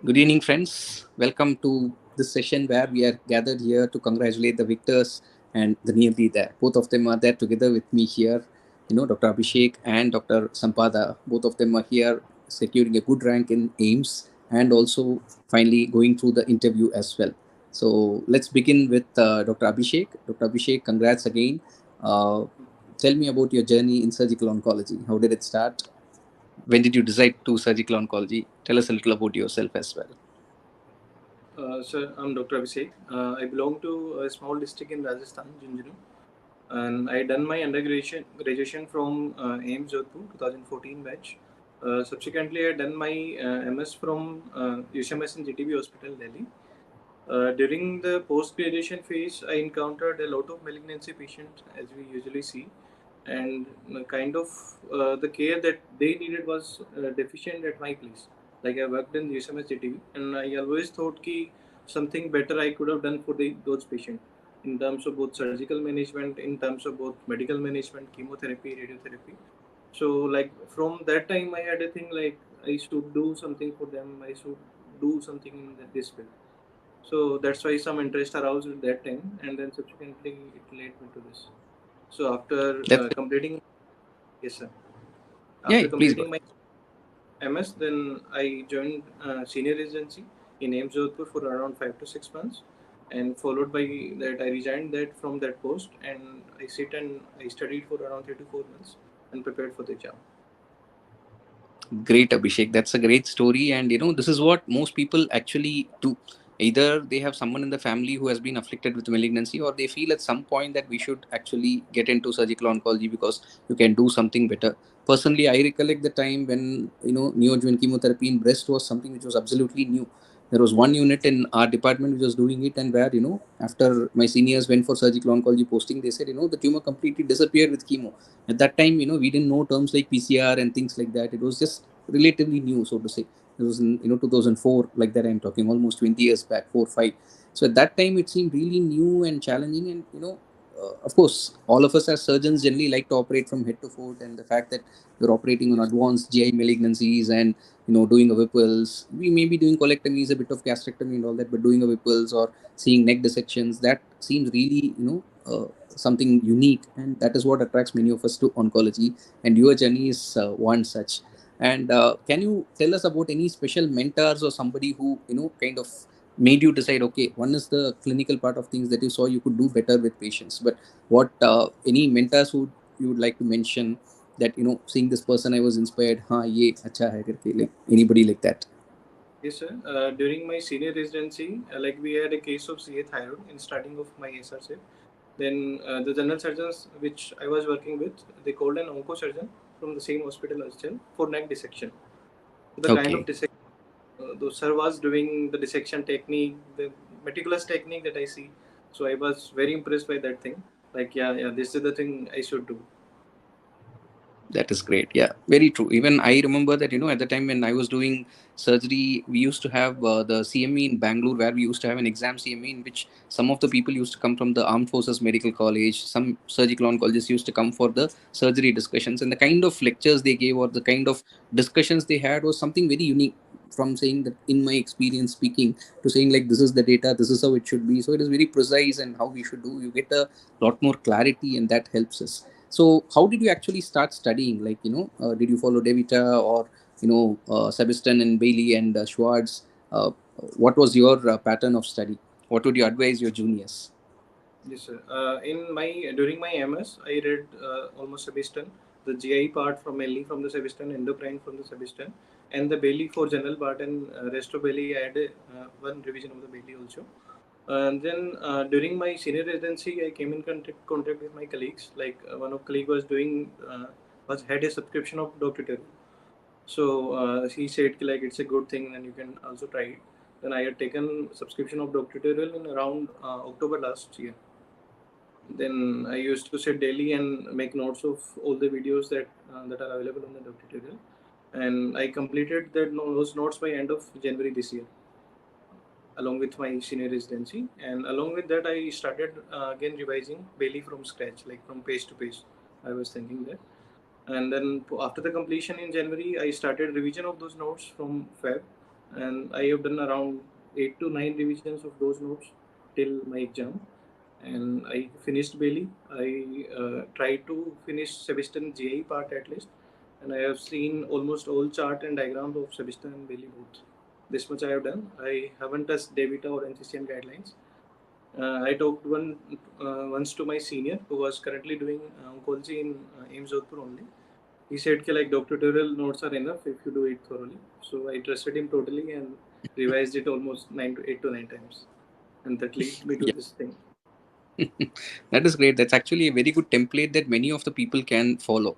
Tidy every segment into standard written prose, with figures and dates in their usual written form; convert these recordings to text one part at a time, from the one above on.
Good evening, friends. Welcome to this session where we are gathered here to congratulate the victors and the nearly there. Both of them are there together with me here. Dr. Abhishek and Dr. Sampada. Both of them are here securing a good rank in AIMS and also finally going through the interview as well. So let's begin with Dr. Abhishek. Dr. Abhishek, congrats again. Uh, Tell me about your journey in surgical oncology. How did it start? When did you decide to surgical oncology? Tell us a little about yourself as well. Sir, I'm Dr. Abhishek. I belong to a small district in Rajasthan, Junjunu, and I done my graduation from AIMS Jodhpur 2014 batch. Subsequently, I done my MS from USMS in GTB Hospital, Delhi. During the post-graduation phase, I encountered a lot of malignancy patients, as we usually see, and kind of the care that they needed was deficient at my place. Like I worked in USMS GTV, and I always thought that something better I could have done for those patients in terms of both surgical management, in terms of both medical management, chemotherapy, radiotherapy. So like from that time, I had a thing like I should do something for them. I should do something in this field. So that's why some interest aroused at that time, and then subsequently it led me to this. So after That's completing, yes sir, Yeah, after please go. completing my MS, then I joined senior residency in AIMS Jodhpur for around 5 to 6 months, and followed by that I resigned that from that post, and I sit and I studied for around 3 to 4 months and prepared for the exam. Great, Abhishek. That's a great story. And this is what most people actually do. Either they have someone in the family who has been afflicted with malignancy, or they feel at some point that we should actually get into surgical oncology because you can do something better. Personally, I recollect the time when neoadjuvant chemotherapy in breast was something which was absolutely new. There was one unit in our department which was doing it, and where after my seniors went for surgical oncology posting, they said the tumor completely disappeared with chemo. At that time, we didn't know terms like PCR and things like that. It was just relatively new, so to say. It was in 2004, like that I'm talking, almost 20 years back, 4 5. So at that time it seemed really new and challenging, and of course all of us as surgeons generally like to operate from head to foot, and the fact that we're operating on Yes. advanced GI malignancies and doing a whipples, we may be doing colectomies, a bit of gastrectomy and all that, but doing a whipples or seeing neck dissections, that seems really something unique, and that is what attracts many of us to oncology. And your journey is one such. And can you tell us about any special mentors or somebody who kind of made you decide, okay, one is the clinical part of things that you saw you could do better with patients, but what any mentors who you would like to mention, that seeing this person I was inspired, ha ye acha hai karke, like anybody like that? Yes, sir. During my senior residency, like we had a case of CA thyroid in starting of my SRC. Then the general surgeons which I was working with, they called an onco surgeon from the same hospital as well for neck dissection. So the kind of Okay. dissection the sir was doing, the dissection technique, the meticulous technique that I see. So I was very impressed by that thing. Like yeah, this is the thing I should do. That is great. Yeah, very true. Even I remember that, at the time when I was doing surgery, we used to have the CME in Bangalore, where we used to have an exam CME in which some of the people used to come from the Armed Forces Medical College. Some surgical oncologists used to come for the surgery discussions. And the kind of lectures they gave or the kind of discussions they had was something very unique, from saying that in my experience speaking to saying like this is the data, this is how it should be. So it is very precise, and how we should do. You get a lot more clarity, and that helps us. So, how did you actually start studying? Like, did you follow Devita or Sebastian and Bailey and Schwartz? What was your pattern of study? What would you advise your juniors? Yes, sir. In my during my MS, I read almost Sebastian, the GI part from mainly from the Sebastian, endocrine from the Sebastian, and the Bailey for general part, and rest of Bailey I had one revision of the Bailey also. And then during my senior residency, I came in contact with my colleagues. Like one of colleague was doing was had a subscription of DocTutorials. So he said like it's a good thing and you can also try it. Then I had taken subscription of DocTutorial in around October last year. Then I used to sit daily and make notes of all the videos that are available on the DocTutorial, and I completed those notes by end of January this year, along with my senior residency. And along with that, I started again revising Bailey from scratch, like from page to page. I was thinking that. And then after the completion in January, I started revision of those notes from Feb. and I have done around 8 to 9 revisions of those notes till my exam, and I finished Bailey. I tried to finish Sebastian GI part at least, and I have seen almost all chart and diagrams of Sebastian and Bailey both. This much I have done. I haven't touched Devita or NCCN guidelines. I talked once to my senior who was currently doing oncology in AIMS Jodhpur only. He said like doctoral notes are enough if you do it thoroughly. So I trusted him totally and revised it almost 8 to 9 times, and that lead me to Yeah. this thing. That is great. That's actually a very good template that many of the people can follow.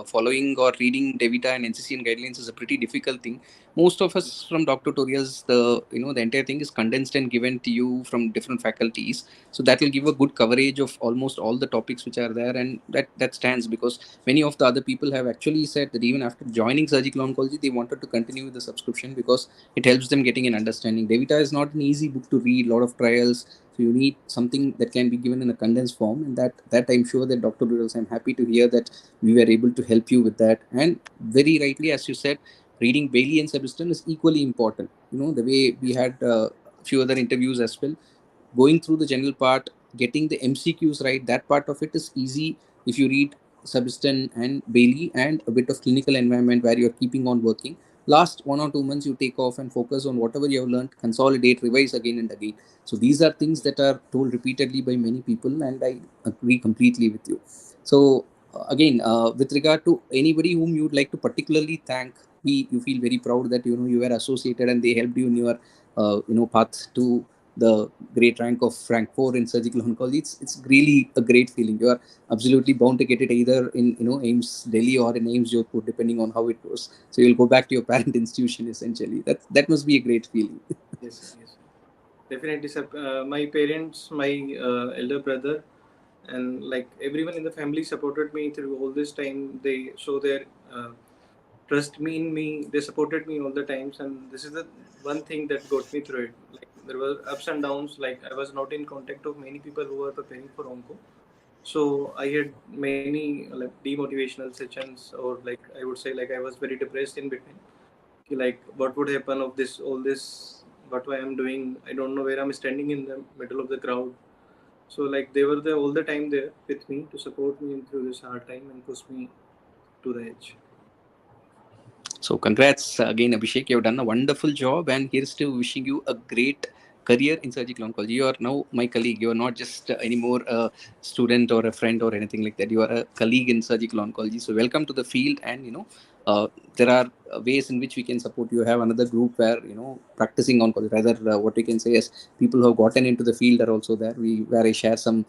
Following or reading Devita and NCCN guidelines is a pretty difficult thing. Most of us from DocTutorials, the entire thing is condensed and given to you from different faculties. So that will give a good coverage of almost all the topics which are there, and that stands because many of the other people have actually said that even after joining surgical oncology, they wanted to continue with the subscription because it helps them getting an understanding. Devita is not an easy book to read. A lot of trials, so you need something that can be given in a condensed form, and that I'm sure that Dr. Doodles, I'm happy to hear that we were able to help you with that. And very rightly, as you said, reading Bailey and Sebastian is equally important. The way we had a few other interviews as well, going through the general part, getting the MCQs right, that part of it is easy if you read Substan and Bailey and a bit of clinical environment where you're keeping on working. Last 1 or 2 months, you take off and focus on whatever you have learned, consolidate, revise again and again. So these are things that are told repeatedly by many people, and I agree completely with you. So again, with regard to anybody whom you would like to particularly thank, you feel very proud that you were associated and they helped you in your path to the great rank of rank 4 in surgical oncology. It's really a great feeling. You are absolutely bound to get it either in AIMS Delhi or in AIMS Jodhpur, depending on how it goes. So you'll go back to your parent institution essentially. That must be a great feeling. Yes, sir. Yes, sir. Definitely, sir. My parents, my elder brother, and like everyone in the family supported me through all this time. They show their trust me in me. They supported me all the times, and this is the one thing that got me through it. Like there were ups and downs. Like I was not in contact of many people who were preparing for onco, so I had many like demotivational sessions, or like I would say like I was very depressed in between. Like what would happen of this all this, what I am doing, I don't know where I'm standing in the middle of the crowd. So like they were there all the time there with me to support me through this hard time and push me to the edge. So congrats again, Abhishek. You've done a wonderful job, and here's to wishing you a great career in surgical oncology. You are now my colleague. You are not just anymore a student or a friend or anything like that. You are a colleague in surgical oncology. So welcome to the field, and there are ways in which we can support you. Have another group where practicing oncology, rather what we can say is people who have gotten into the field are also there. Where I share some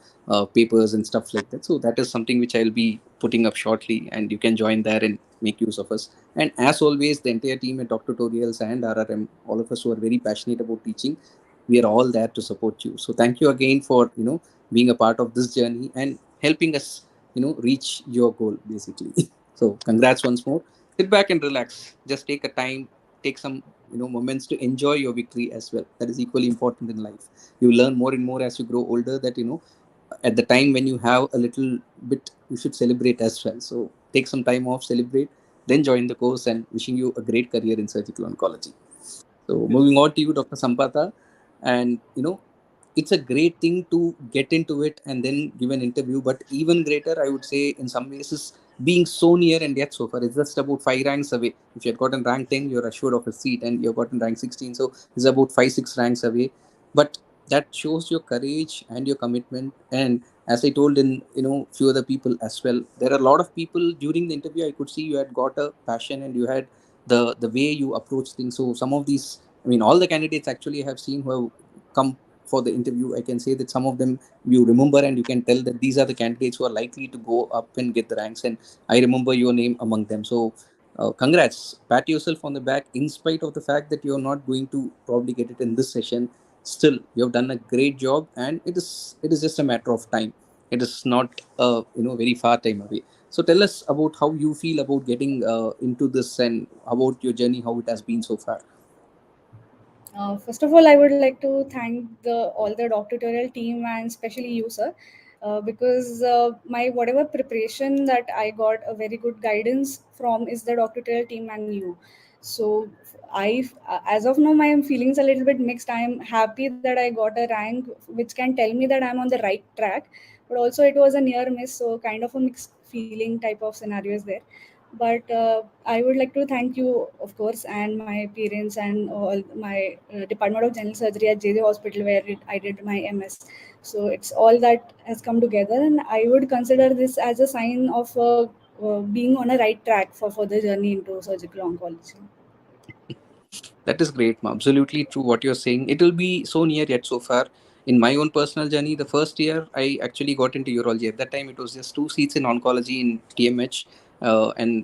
papers and stuff like that. So that is something which I'll be putting up shortly, and you can join there and make use of us. And as always, the entire team at DocTutorials and RRM, all of us who are very passionate about teaching, we are all there to support you. So thank you again for being a part of this journey and helping us reach your goal basically. So congrats once more. Sit back and relax. Just take a time, take some moments to enjoy your victory as well. That is equally important in life. You learn more and more as you grow older that at the time when you have a little bit, you should celebrate as well. So take some time off, celebrate, then join the course, and wishing you a great career in surgical oncology. So Yes. moving on to you, Dr. Sampada, and it's a great thing to get into it and then give an interview. But even greater, I would say, in some ways, is being so near and yet so far. It's just about 5 ranks away. If you had gotten rank 10, you're assured of a seat, and you've gotten rank 16. So it's about 5, 6 ranks away. But that shows your courage and your commitment. And as I told in few other people as well, there are a lot of people during the interview. I could see you had got a passion and you had the way you approach things. So some of these, I mean, all the candidates actually have seen who have come for the interview. I can say that some of them you remember, and you can tell that these are the candidates who are likely to go up and get the ranks. And I remember your name among them. So congrats, pat yourself on the back. In spite of the fact that you're not going to probably get it in this session, still you have done a great job, and it is just a matter of time. It is not very far time away. So tell us about how you feel about getting into this, and about your journey, how it has been so far. First of all, I would like to thank all the doctoral team and especially you, sir, because my whatever preparation that I got a very good guidance from is the doctoral team and you. So I, as of now, my feelings a little bit mixed. I am happy that I got a rank which can tell me that I'm on the right track, but also it was a near miss, so kind of a mixed feeling type of scenario is there. But I would like to thank you, of course, and my parents and all my Department of General Surgery at JJ Hospital where I did my MS. So it's all that has come together, and I would consider this as a sign of being on a right track for further journey into surgical oncology. That is great, ma. Absolutely true what you're saying. It will be so near yet so far. In my own personal journey, the first year I actually got into urology. At that time, it was just 2 seats in oncology in TMH, and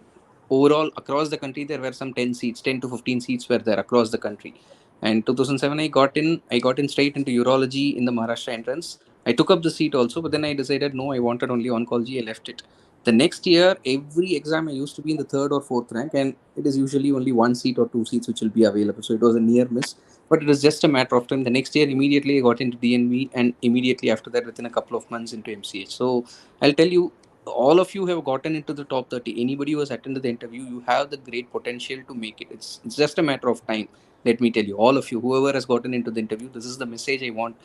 overall across the country there were some 10 seats, 10 to 15 seats were there across the country. And 2007 I got in. I got in straight into urology in the Maharashtra entrance. I took up the seat also, but then I decided no, I wanted only oncology. I left it. The next year, every exam I used to be in the third or fourth rank, and it is usually only 1 seat or 2 seats which will be available. So it was a near miss, but it was just a matter of time. The next year, immediately I got into DNV, and immediately after that, within a couple of months, into MCH. So I'll tell you, all of you have gotten into the top 30. Anybody who has attended the interview, you have the great potential to make it. It's just a matter of time. Let me tell you, all of you, whoever has gotten into the interview, this is the message I want.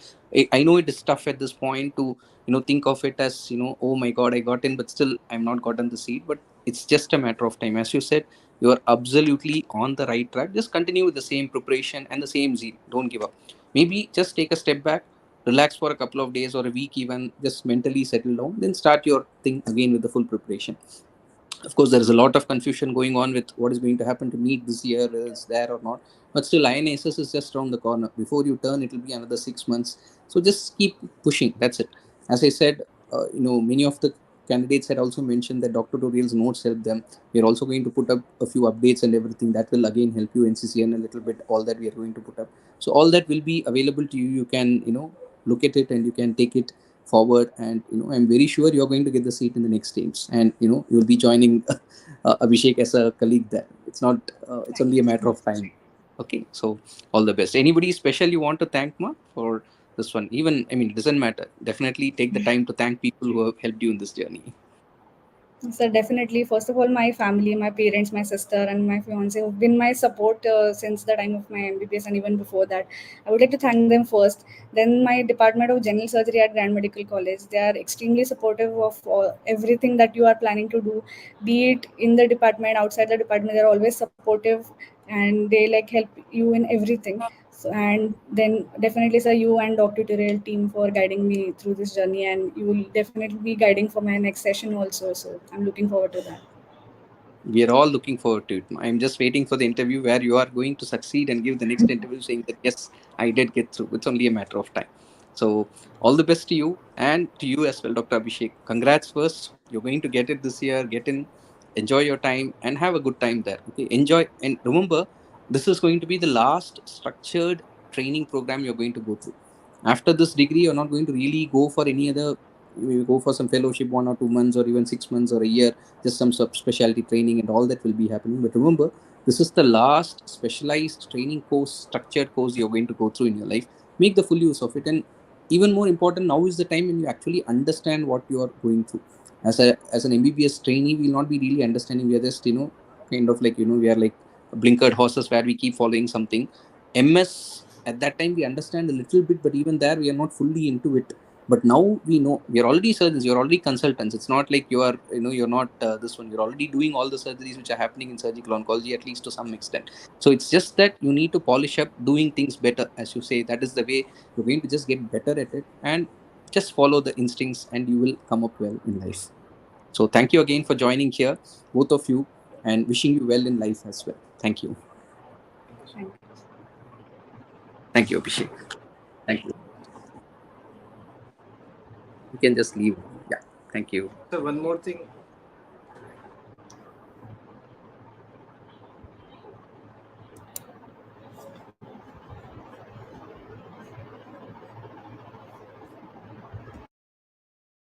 I know it is tough at this point to think of it as oh my god, I got in but still I'm not gotten the seat, but it's just a matter of time. As you said, you are absolutely on the right track. Just continue with the same preparation and the same zeal. Don't give up. Maybe just take a step back, relax for a couple of days or a week, even just mentally settle down, then start your thing again with the full preparation. Of course, there is a lot of confusion going on with what is going to happen to me this year, is there or not. But still, INSS is just around the corner. Before you turn, it will be another 6 months. So just keep pushing. That's it. As I said, many of the candidates had also mentioned that Dr. Tutorials notes help them. We are also going to put up a few updates and everything that will again help you NCCN a little bit. All that we are going to put up. So all that will be available to you. You can look at it and you can take it forward, and I'm very sure you're going to get the seat in the next stage, and you'll be joining Abhishek as a colleague there. It's not it's Thank only a you so matter of much. time. Okay, so all the best. Anybody special you want to thank, ma, for this one? Even, I mean, it doesn't matter. Definitely take the time to thank people who have helped you in this journey. So definitely, first of all, my family, my parents, my sister, and my fiance have been my support since the time of my MBBS and even before that. I would like to thank them first. Then my Department of General Surgery at Grand Medical College. They are extremely supportive of everything that you are planning to do, be it in the department, outside the department. They are always supportive, and they like help you in everything. So, and then definitely, sir, you and Doctor Tutorial team for guiding me through this journey, and you will definitely be guiding for my next session also. So I'm looking forward to that. We are all looking forward to it. I'm just waiting for the interview where you are going to succeed and give the next interview saying that yes, I did get through. It's only a matter of time. So all the best to you and to you as well, Dr. Abhishek. Congrats first. You're going to get it this year. Get in, enjoy your time, and have a good time there. Okay, enjoy, and remember, this is going to be the last structured training program you're going to go through. After this degree, you're not going to really go for any other. You go for some fellowship, 1 or 2 months, or even 6 months or a year, just some specialty training and all that will be happening. But remember, this is the last specialized training course, structured course you're going to go through in your life. Make the full use of it. And even more important, now is the time when you actually understand what you are going through. As an MBBS trainee, we will not be really understanding. We are just kind of like we are like blinkered horses where we keep following something. MS, at that time we understand a little bit, but even there we are not fully into it. But now we know, we are already surgeons, you're already consultants. It's not like you are you're not this one. You're already doing all the surgeries which are happening in surgical oncology, at least to some extent. So it's just that you need to polish up doing things better. As you say, that is the way you're going to just get better at it, and just follow the instincts and you will come up well in life. So thank you again for joining here, both of you, and wishing you well in life as well. Thank you. Thank you, Thank sir. you. Thank you, Abhishek. Thank you. You can just leave. Yeah. Thank you. So one more thing